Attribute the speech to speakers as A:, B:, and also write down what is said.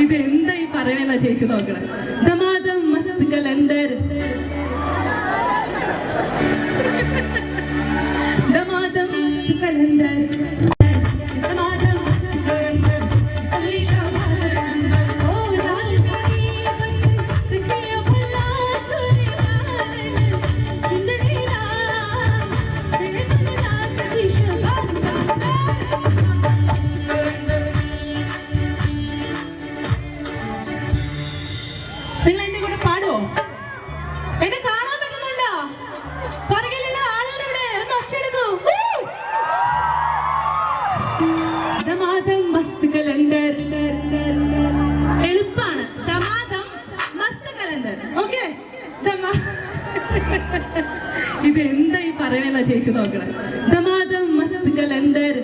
A: ഇതെന്തായി പറയണ ചേച്ചി നോക്കണം. ദമാദം മസ്ത് കലണ്ടർ, ദമാദം മസ്ത് കലണ്ടർ. നിങ്ങൾ എന്റെ കൂടെ പാടുവോ? എന്നെ കാണാൻ പറ്റുന്നുണ്ടോ? പുറകിലുള്ള ആളുടെ ഇവിടെ ഒന്ന് ഒച്ചെടുക്കൂ. ദമാദം മസ്ത് കലണ്ടർ. എളുപ്പാണ്. ദമാദം മസ്ത് കലണ്ടർ. ഓക്കെ, ഇതെന്തായി പറയണ ചേച്ചി നോക്കണം. ദമാദം മസ്ത് കലണ്ടർ.